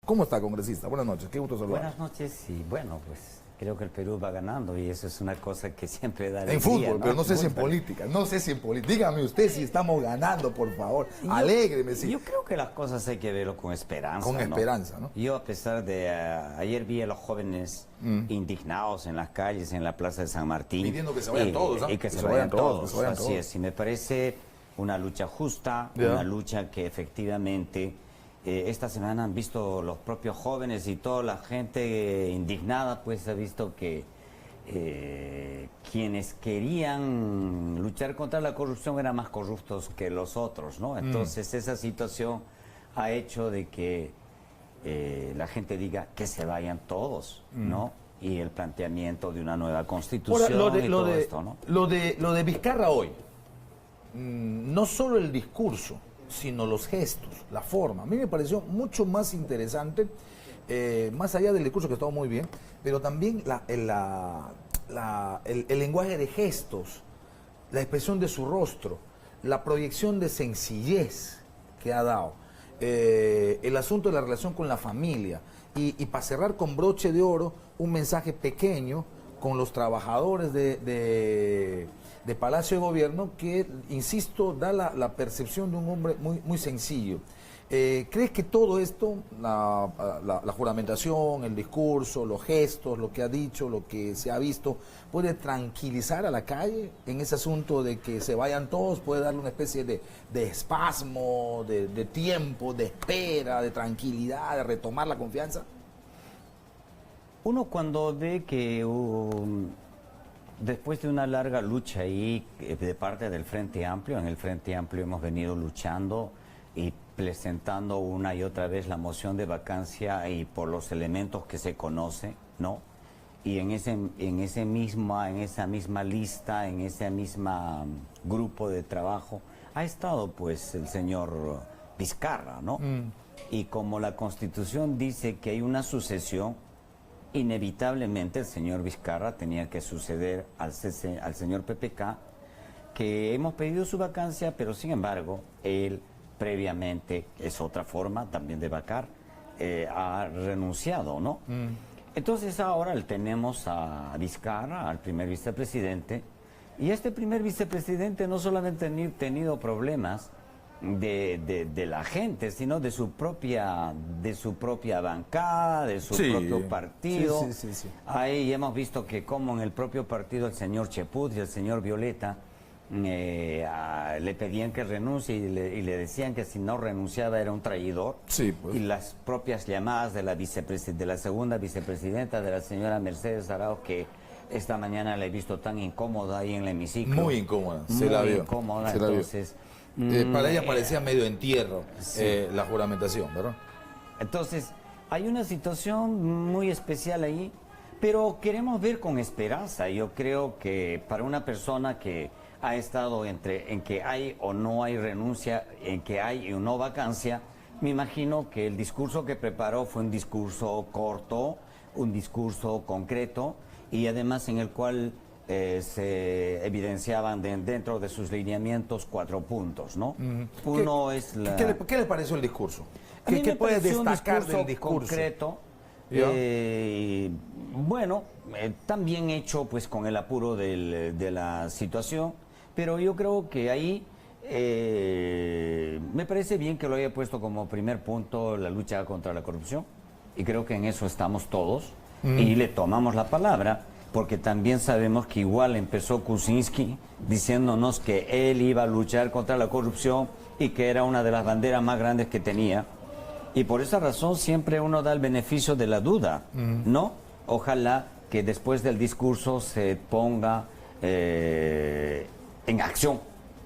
¿Cómo está, congresista? Buenas noches, qué gusto saludar. Buenas noches y bueno, pues creo que el Perú va ganando y eso es una cosa que siempre da En alegría, fútbol, ¿no? pero no sé si en política, no sé si en política. Dígame usted si estamos ganando, por favor. Alégreme, sí. Yo creo que las cosas hay que verlo con esperanza. Con ¿no? esperanza, ¿no? Yo a pesar de... ayer vi a los jóvenes indignados en las calles, en la Plaza de San Martín. Pidiendo que se vayan todos, ¿no? Y que se vayan todos. Que se vayan Así todos. es, y me parece una lucha justa, una lucha que efectivamente... esta semana han visto los propios jóvenes y toda la gente indignada, pues ha visto que quienes querían luchar contra la corrupción eran más corruptos que los otros, ¿no? Entonces esa situación ha hecho de que la gente diga que se vayan todos, ¿no? Y el planteamiento de una nueva constitución. Ahora, y todo esto, ¿no? Lo de Vizcarra hoy, no solo el discurso, sino los gestos, la forma. A mí me pareció mucho más interesante, más allá del discurso que estaba muy bien, pero también el lenguaje de gestos, la expresión de su rostro, la proyección de sencillez que ha dado, el asunto de la relación con la familia y para cerrar con broche de oro, un mensaje pequeño con los trabajadores de Palacio de Gobierno que, insisto, da la percepción de un hombre muy sencillo. ¿Crees que todo esto, la juramentación, el discurso, los gestos, lo que ha dicho, lo que se ha visto, puede tranquilizar a la calle en ese asunto de que se vayan todos? ¿Puede darle una especie de espasmo, de tiempo, de espera, de tranquilidad, de retomar la confianza? Uno cuando ve que... después de una larga lucha ahí de parte del Frente Amplio, en el Frente Amplio hemos venido luchando y presentando una y otra vez la moción de vacancia y por los elementos que se conoce, ¿no? Y en esa misma lista, en ese mismo grupo de trabajo, ha estado pues el señor Vizcarra, ¿no? Y como la Constitución dice que hay una sucesión, inevitablemente el señor Vizcarra tenía que suceder al señor PPK, que hemos pedido su vacancia, pero sin embargo, él previamente, es otra forma también de vacar, ha renunciado, ¿no? Entonces ahora tenemos a Vizcarra, al primer vicepresidente, y este primer vicepresidente no solamente ha tenido problemas de la gente, sino de su propia bancada, de su propio partido. Sí. Ahí hemos visto que como en el propio partido el señor Cheput y el señor Violeta le pedían que renuncie y le decían que si no renunciaba era un traidor. Sí, pues. Y las propias llamadas de la segunda vicepresidenta, de la señora Mercedes Arauz, que esta mañana la he visto tan incómoda ahí en el hemiciclo. Muy incómoda, se la vio. Incómoda, se la vio. entonces... para ella parecía medio entierro la juramentación, ¿verdad? Entonces, hay una situación muy especial ahí, pero queremos ver con esperanza. Yo creo que para una persona que ha estado en que hay o no hay renuncia, en que hay o no vacancia, me imagino que el discurso que preparó fue un discurso corto, un discurso concreto, y además en el cual se evidenciaban dentro de sus lineamientos 4 puntos, ¿no? Uno es la... ¿Qué le pareció el discurso? A mí ¿Qué me puede pareció destacar un del discurso? concreto, bueno, también hecho pues con el apuro de la situación, pero yo creo que ahí me parece bien que lo haya puesto como primer punto la lucha contra la corrupción, y creo que en eso estamos todos, y le tomamos la palabra, porque también sabemos que igual empezó Kuczynski diciéndonos que él iba a luchar contra la corrupción y que era una de las banderas más grandes que tenía. Y por esa razón siempre uno da el beneficio de la duda, ¿no? Ojalá que después del discurso se ponga en acción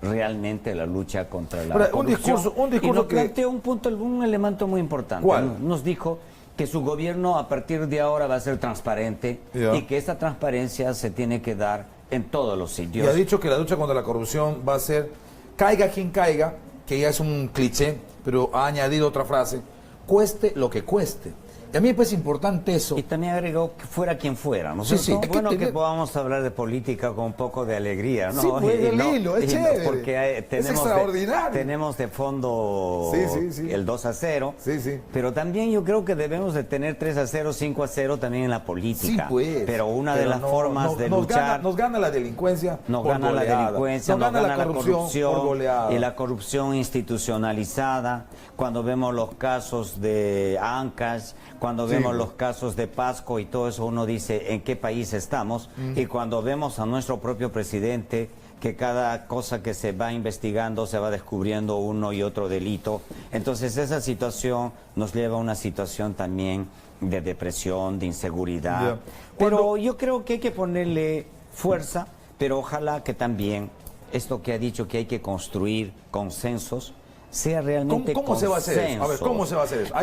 realmente la lucha contra la corrupción. Un discurso y nos que... planteó un elemento muy importante. ¿Cuál? Nos dijo que su gobierno a partir de ahora va a ser transparente y que esa transparencia se tiene que dar en todos los sitios. Y ha dicho que la lucha contra la corrupción va a ser caiga quien caiga, que ya es un cliché, pero ha añadido otra frase, cueste lo que cueste. Y a mí me parece importante eso. Y también agregó que fuera quien fuera, ¿no es Sí, cierto? sí. Es Bueno, que que podamos hablar de política con un poco de alegría, ¿no? Sí, pues, el hilo, es chévere. Porque Es extraordinario. tenemos de fondo el 2-0. Sí, sí. Pero también yo creo que debemos de tener 3-0, 5-0 también en la política. Sí, pues. Pero una de las formas de luchar... Nos gana la delincuencia Nos por gana goleada. la delincuencia, nos gana la corrupción por goleada. y la corrupción institucionalizada. Cuando vemos los casos de Ancash, cuando vemos los casos de Pasco y todo eso, uno dice en qué país estamos. Y cuando vemos a nuestro propio presidente, que cada cosa que se va investigando se va descubriendo uno y otro delito, entonces esa situación nos lleva a una situación también de depresión, de inseguridad. Yeah. Pero yo creo que hay que ponerle fuerza, pero ojalá que también esto que ha dicho que hay que construir consensos sea realmente ¿Cómo se va a hacer eso? A ver, ¿cómo se va a hacer eso?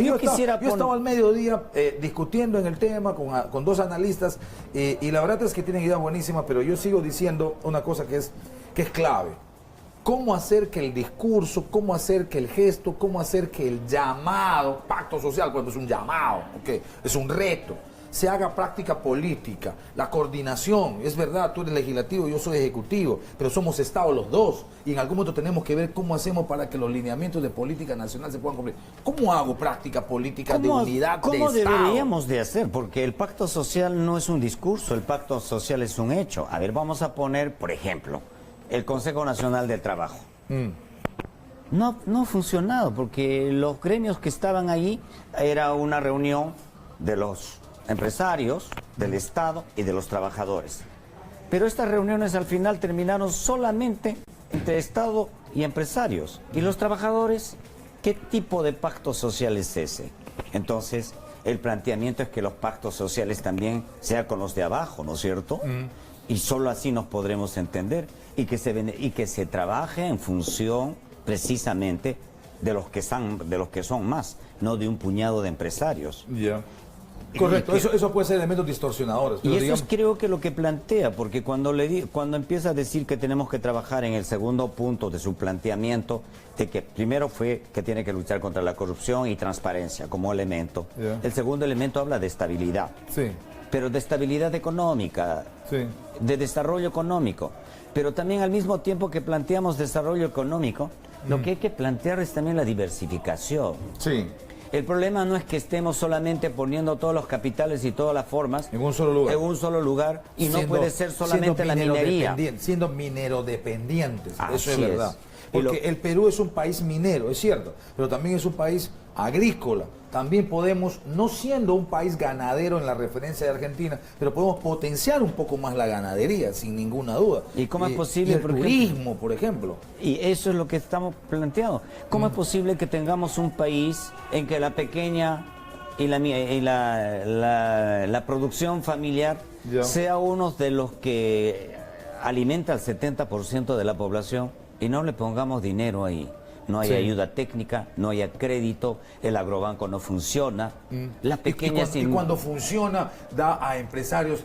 Yo estaba al mediodía discutiendo en el tema con dos analistas y la verdad es que tienen ideas buenísimas, pero yo sigo diciendo una cosa que es clave. ¿Cómo hacer que el discurso, cómo hacer que el gesto, cómo hacer que el llamado, pacto social, cuando es un llamado, okay, es un reto, se haga práctica política, la coordinación? Es verdad, tú eres legislativo, yo soy ejecutivo, pero somos Estado los dos y en algún momento tenemos que ver cómo hacemos para que los lineamientos de política nacional se puedan cumplir. ¿Cómo hago práctica política de unidad de Estado? ¿Cómo deberíamos de hacer? Porque el pacto social no es un discurso, el pacto social es un hecho. A ver, vamos a poner, por ejemplo, el Consejo Nacional del Trabajo. No ha funcionado porque los gremios que estaban ahí era una reunión de los empresarios, del Estado y de los trabajadores. Pero estas reuniones al final terminaron solamente entre Estado y empresarios. ¿Y los trabajadores? ¿Qué tipo de pacto social es ese? Entonces, el planteamiento es que los pactos sociales también sean con los de abajo, ¿no es cierto? Y solo así nos podremos entender y que se trabaje en función precisamente de los que son más, no de un puñado de empresarios. Ya. Correcto, eso puede ser elementos distorsionadores. Y eso es creo que lo que plantea, porque cuando empieza a decir que tenemos que trabajar en el segundo punto de su planteamiento, de que primero fue que tiene que luchar contra la corrupción y transparencia como elemento. Yeah. El segundo elemento habla de estabilidad. Sí. Pero de estabilidad económica, Sí. de desarrollo económico. Pero también al mismo tiempo que planteamos desarrollo económico, lo que hay que plantear es también la diversificación. Sí. El problema no es que estemos solamente poniendo todos los capitales y todas las formas En un solo lugar. en un solo lugar y no puede ser solamente la minería. Siendo minerodependientes, eso es Así verdad. es. Porque el Perú es un país minero, es cierto, pero también es un país agrícola. También podemos, no siendo un país ganadero en la referencia de Argentina, pero podemos potenciar un poco más la ganadería, sin ninguna duda. ¿Y cómo es posible, y el por ejemplo? turismo, por ejemplo. Y eso es lo que estamos planteando. ¿Cómo es posible que tengamos un país en que la pequeña y la producción familiar sea uno de los que alimenta al 70% de la población y no le pongamos dinero ahí? No hay ayuda técnica, no hay crédito, el agrobanco no funciona. Las pequeñas y cuando funciona, da a empresarios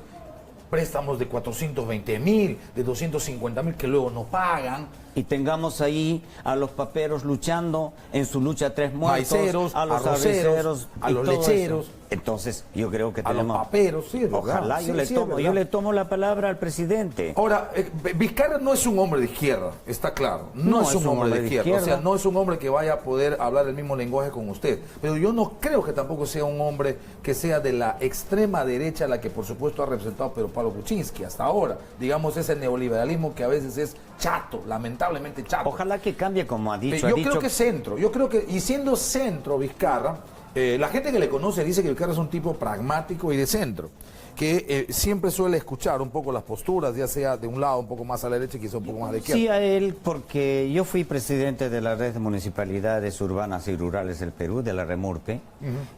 préstamos de 420.000, de 250.000 que luego no pagan. Y tengamos ahí a los paperos luchando en su lucha 3 muertos, Maiceros, a los arroceros, arroceros, a y los todo lecheros. eso. Entonces, yo creo que A tenemos... los paperos, sí, es verdad. Ojalá, Sí, yo sí, es verdad. le tomo la palabra al presidente. Ahora, Vizcarra no es un hombre de izquierda, está claro. No es un hombre de izquierda. O sea, no es un hombre que vaya a poder hablar el mismo lenguaje con usted. Pero yo no creo que tampoco sea un hombre que sea de la extrema derecha, la que por supuesto ha representado Pedro Pablo Kuczynski hasta ahora. Digamos, ese neoliberalismo que a veces es chato, lamentablemente chato. Ojalá que cambie, como ha dicho. Yo creo que es centro. Yo creo que, y siendo centro Vizcarra, la gente que le conoce dice que Vizcarra es un tipo pragmático y de centro, que siempre suele escuchar un poco las posturas, ya sea de un lado un poco más a la derecha y quizá un poco más a la izquierda. Sí, a él, porque yo fui presidente de la red de municipalidades urbanas y rurales del Perú, de la REMURPE,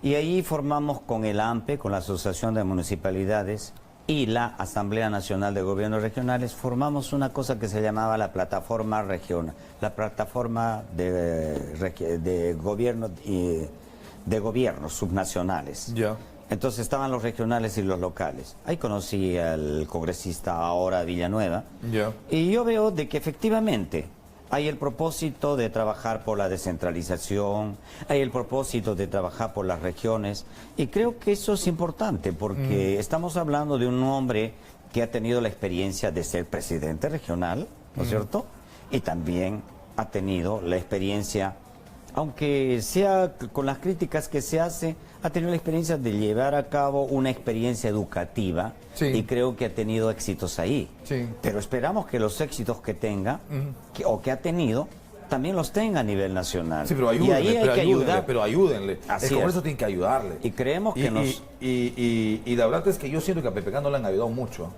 y ahí formamos con el AMPE, con la Asociación de Municipalidades, y la Asamblea Nacional de Gobiernos Regionales, formamos una cosa que se llamaba la Plataforma Regional, la Plataforma de Gobiernos Subnacionales. Ya. Entonces estaban los regionales y los locales. Ahí conocí al congresista ahora Villanueva. Ya. Y yo veo de que efectivamente Hay el propósito de trabajar por la descentralización, hay el propósito de trabajar por las regiones, y creo que eso es importante porque estamos hablando de un hombre que ha tenido la experiencia de ser presidente regional, ¿no es cierto? Y también ha tenido la experiencia, aunque sea con las críticas que se hace, ha tenido la experiencia de llevar a cabo una experiencia educativa, Sí. y creo que ha tenido éxitos ahí. Sí. Pero esperamos que los éxitos que tenga, o que ha tenido, también los tenga a nivel nacional. Sí, pero y ayúdenle, ahí hay pero que ayúdenle, ayudar. pero ayúdenle. Así El Congreso es. tiene que ayudarle. Y creemos que y la verdad es que yo siento que a PPK no le han ayudado mucho.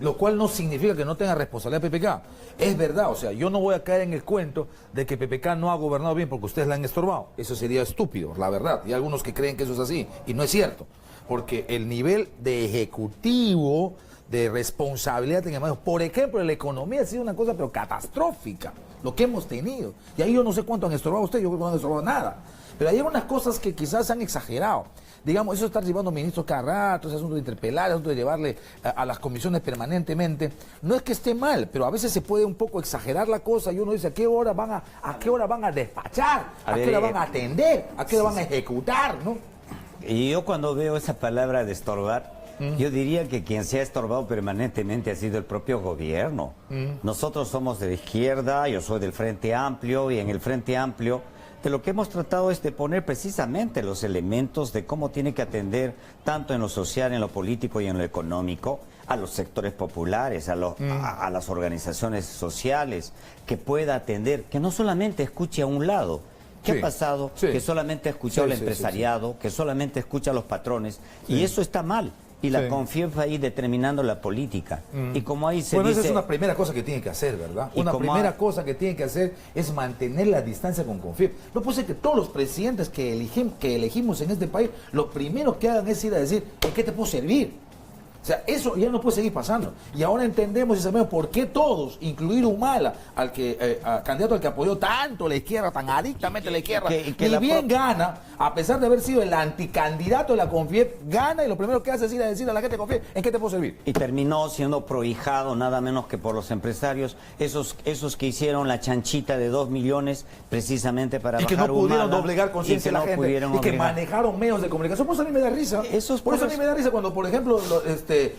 Lo cual no significa que no tenga responsabilidad PPK. Es verdad, o sea, yo no voy a caer en el cuento de que PPK no ha gobernado bien porque ustedes la han estorbado. Eso sería estúpido, la verdad. Y hay algunos que creen que eso es así, y no es cierto. Porque el nivel de ejecutivo, de responsabilidad en manos, por ejemplo, en la economía ha sido una cosa pero catastrófica, lo que hemos tenido. Y ahí yo no sé cuánto han estorbado ustedes, yo creo que no han estorbado nada. Pero hay unas cosas que quizás han exagerado. Digamos, eso de estar llevando ministros cada rato, ese asunto de interpelar, ese asunto de llevarle a las comisiones permanentemente, no es que esté mal, pero a veces se puede un poco exagerar la cosa y uno dice, ¿a qué hora van a despachar? ¿A qué hora van a atender? ¿A qué hora van a ejecutar? ¿No? Y yo cuando veo esa palabra de estorbar, yo diría que quien se ha estorbado permanentemente ha sido el propio gobierno. Nosotros somos de la izquierda, yo soy del Frente Amplio, y en el Frente Amplio de lo que hemos tratado es de poner precisamente los elementos de cómo tiene que atender, tanto en lo social, en lo político y en lo económico, a los sectores populares, a las organizaciones sociales, que pueda atender, que no solamente escuche a un lado. ¿Qué Sí, ha pasado? sí. Que solamente escucha al Sí, sí, empresariado, que solamente escucha a los patrones, y eso está mal. Y la Sí. confianza ahí determinando la política. Y como ahí se Bueno, dice... esa es una primera cosa que tiene que hacer, ¿verdad? Y Una como primera cosa que tiene que hacer es mantener la distancia con CONFIEP. No puede ser que todos los presidentes que elegimos en este país, lo primero que hagan es ir a decir, ¿en qué te puedo servir? O sea, eso ya no puede seguir pasando. Y ahora entendemos y sabemos por qué todos, incluir Humala, al candidato al que apoyó tanto la izquierda, tan adictamente la izquierda, que y la bien gana, a pesar de haber sido el anticandidato de la CONFIEP, gana y lo primero que hace es ir a decir a la gente de CONFIEP, ¿en qué te puedo servir? Y terminó siendo prohijado nada menos que por los empresarios, esos que hicieron la chanchita de 2 millones precisamente para y que bajar no pudieron Humala, doblegar conciencia de la gente y que manejaron medios de comunicación. Por eso a mí me da risa. Por eso a mí me da risa cuando, por ejemplo,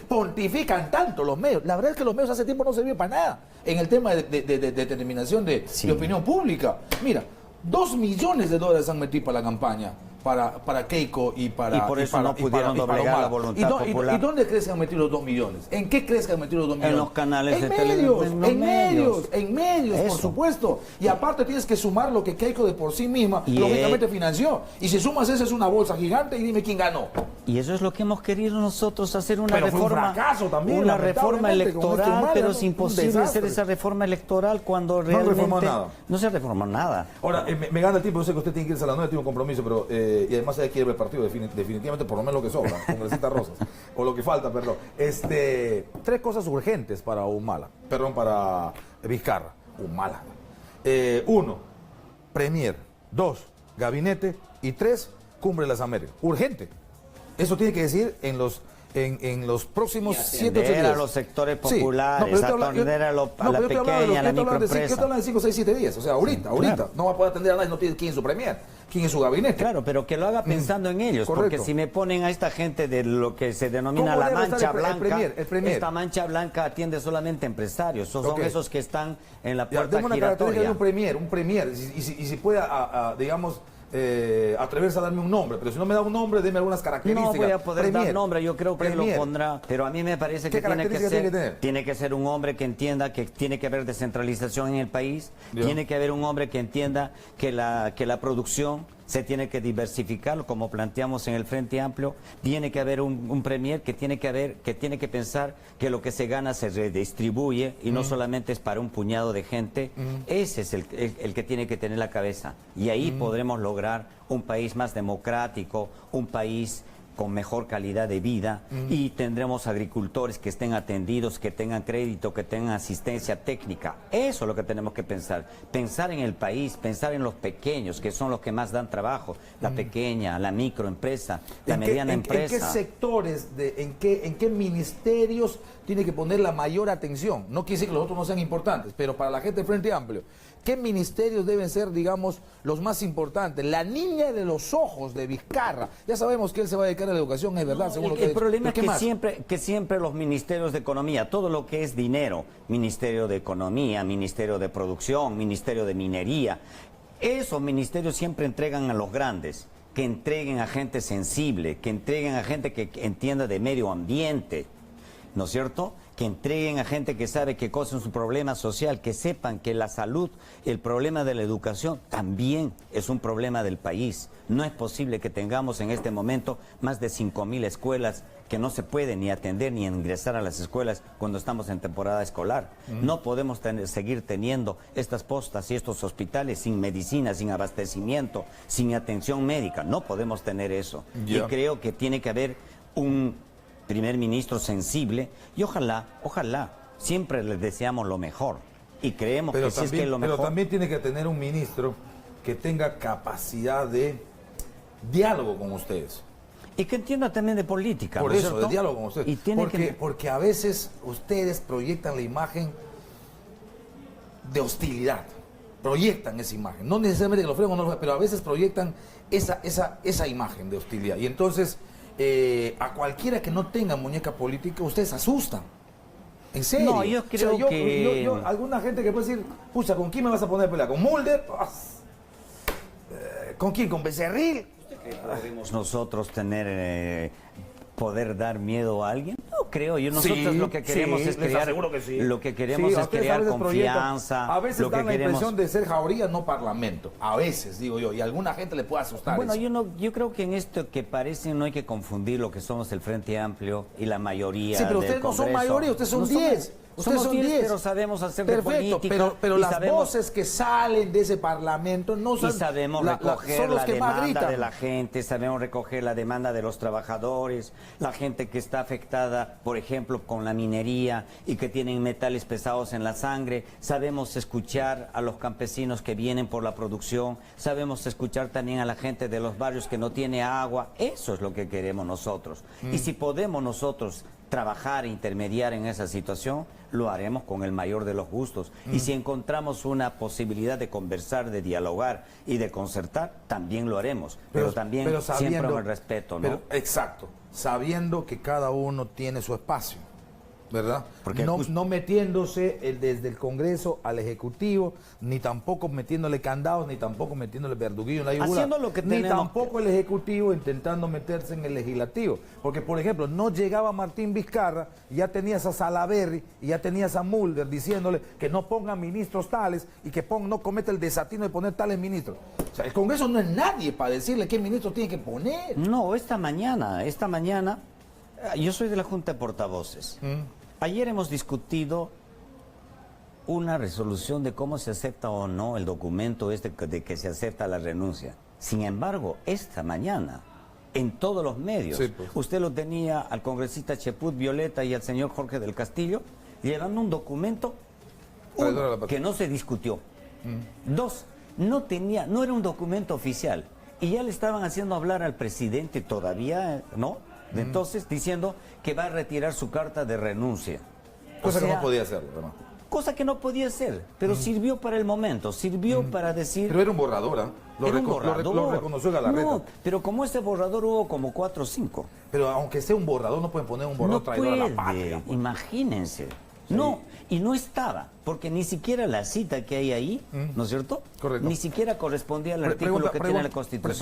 pontifican tanto los medios. La verdad es que los medios hace tiempo no sirven para nada en el tema de determinación de opinión pública. Mira, $2 millones han metido para la campaña, para Keiko y para... Y por eso no pudieron doblegar la voluntad popular. ¿Y dónde crees que han metido los 2 millones? ¿En qué crees que han metido los 2 millones? En los canales de televisión. En medios, por Eso. supuesto. Y aparte tienes que sumar lo que Keiko de por sí misma, Y lógicamente financió. Y si sumas eso es una bolsa gigante y dime quién ganó. Y eso es lo que hemos querido nosotros, hacer una Pero fue un reforma, fracaso también, una reforma lamentablemente, con electoral, este pero mal, es un imposible desastre. hacer esa reforma electoral cuando reformó realmente nada. no se reformó nada. Ahora, me gana el tiempo, yo sé que usted tiene que irse a las 9, tiene un compromiso, pero y además hay que ir al partido, definitivamente, por lo menos lo que sobra, congresista Rosas, o lo que falta, perdón. 3 cosas urgentes para Humala, para Vizcarra, Humala. 1, Premier. 2, Gabinete. Y 3, Cumbre de las Américas. Urgente. Eso tiene que decir en los próximos 7 o 8 días. A los sectores populares, atender a la pequeña, a la microempresa. Yo te hablo de 5, 6, 7 días. O sea, ahorita. Claro. No va a poder atender a nadie, no tiene quién es su premier, quién es su gabinete. Claro, pero que lo haga pensando en ellos, Correcto. porque si me ponen a esta gente de lo que se denomina ¿Cómo la debe mancha estar el blanca, premier? esta mancha blanca atiende solamente a empresarios, son Ok. esos que están en la Ya, puerta tengo una característica de giratoria. un premier, y si puede, digamos, atreverse a darme un nombre, pero si no me da un nombre, deme algunas características. No voy a poder Premier. dar nombre, yo creo que él lo Premier. pondrá, pero a mí me parece ¿Qué que características tiene que ser un hombre que entienda que tiene que haber descentralización en el país, Ya. tiene que haber un hombre que entienda que la producción se tiene que diversificar, como planteamos en el Frente Amplio, tiene que haber un premier que tiene que pensar que lo que se gana se redistribuye y no solamente es para un puñado de gente. Ese es el que tiene que tener la cabeza, y ahí podremos lograr un país más democrático, un país con mejor calidad de vida, y tendremos agricultores que estén atendidos, que tengan crédito, que tengan asistencia técnica. Eso es lo que tenemos que pensar. Pensar en el país, pensar en los pequeños, que son los que más dan trabajo. La pequeña, la microempresa, la mediana empresa. ¿En qué sectores, en qué ministerios tiene que poner la mayor atención? No quiere decir que los otros no sean importantes, pero para la gente del Frente Amplio, ¿Qué ministerios deben ser, digamos, los más importantes? La niña de los ojos de Vizcarra. Ya sabemos que él se va a dedicar a la educación, es verdad, según lo que El problema es ¿qué que siempre los ministerios de economía, todo lo que es dinero, Ministerio de Economía, Ministerio de Producción, Ministerio de Minería, esos ministerios siempre entregan a los grandes, que entreguen a gente sensible, que entreguen a gente que entienda de medio ambiente, ¿no es cierto? Que entreguen a gente que sabe qué cosa es un problema social, que sepan que la salud, el problema de la educación también es un problema del país. No es posible que tengamos en este momento más de 5.000 escuelas que no se pueden ni atender ni ingresar a las escuelas cuando estamos en temporada escolar. No podemos seguir teniendo estas postas y estos hospitales sin medicina, sin abastecimiento, sin atención médica. No podemos tener eso. Y creo que tiene que haber un primer ministro sensible y ojalá, siempre les deseamos lo mejor y creemos pero que también, sí es que es lo mejor. Pero también tiene que tener un ministro que tenga capacidad de diálogo con ustedes. Y que entienda también de política. Por ¿no es eso, cierto? de diálogo con ustedes. Y tiene porque a veces ustedes proyectan la imagen de hostilidad. Proyectan esa imagen. No necesariamente que lo fregan o no lo fregan, pero a veces proyectan esa imagen de hostilidad. Y entonces, a cualquiera que no tenga muñeca política, ustedes asustan. En serio. No, yo creo que... alguna gente que puede decir, pucha, ¿con quién me vas a poner a pelear? ¿Con Mulder? ¿Con quién? ¿Con Becerril? ¿Podemos nosotros tener... poder dar miedo a alguien? No creo. Nosotros lo que queremos es crear... Que sí. Lo que queremos es crear confianza. A veces lo que dan la queremos... impresión de ser jauría, no parlamento. A veces, digo yo. Y a alguna gente le puede asustar Bueno, eso. yo creo que en esto que parece no hay que confundir lo que somos el Frente Amplio y la mayoría. Sí, pero del ustedes no son Congreso. mayoría, ustedes son 10. Ustedes Somos son 10, pero sabemos hacer de perfecto, política. pero y las sabemos, voces que salen de ese parlamento no son... Y sabemos recoger son los la que más demanda gritan. de la gente, sabemos recoger la demanda de los trabajadores, la gente que está afectada, por ejemplo, con la minería y que tienen metales pesados en la sangre. Sabemos escuchar a los campesinos que vienen por la producción, sabemos escuchar también a la gente de los barrios que no tiene agua. Eso es lo que queremos nosotros. Y si podemos nosotros trabajar e intermediar en esa situación, lo haremos con el mayor de los gustos. Y si encontramos una posibilidad de conversar, de dialogar y de concertar, también lo haremos. Pero también siempre con el respeto, ¿no? Exacto. Sabiendo que cada uno tiene su espacio, ¿verdad? Porque no metiéndose desde el Congreso al Ejecutivo, ni tampoco metiéndole candados, ni tampoco metiéndole verduguillo en la yugular. Haciendo lo que ni tenemos tampoco el Ejecutivo intentando meterse en el Legislativo. Porque, por ejemplo, no llegaba Martín Vizcarra, y ya tenías a Salaverry, y ya tenías a Mulder diciéndole que no pongan ministros tales y que no cometa el desatino de poner tales ministros. O sea, el Congreso no es nadie para decirle qué ministro tiene que poner. No, esta mañana, yo soy de la Junta de Portavoces. Ayer hemos discutido una resolución de cómo se acepta o no el documento de que se acepta la renuncia. Sin embargo, esta mañana, en todos los medios, sí, pues. Usted lo tenía al congresista Cheput Violeta y al señor Jorge del Castillo llevando un documento, uno, que no se discutió. Dos, no era un documento oficial. Y ya le estaban haciendo hablar al presidente todavía, ¿no? Entonces, diciendo que va a retirar su carta de renuncia. Cosa que no podía hacerlo, ¿no? Cosa que no podía hacer, pero sirvió para el momento, sirvió para decir... Pero era un borrador, ¿eh? Lo reconoció Galarreta. No, pero como ese borrador hubo como 4 o 5. Pero aunque sea un borrador, no pueden poner un borrador traidor a la patria. Pues. Imagínense. Sí. No, y no estaba, porque ni siquiera la cita que hay ahí, ¿no es cierto? Correcto. Ni siquiera correspondía al artículo que tiene la Constitución.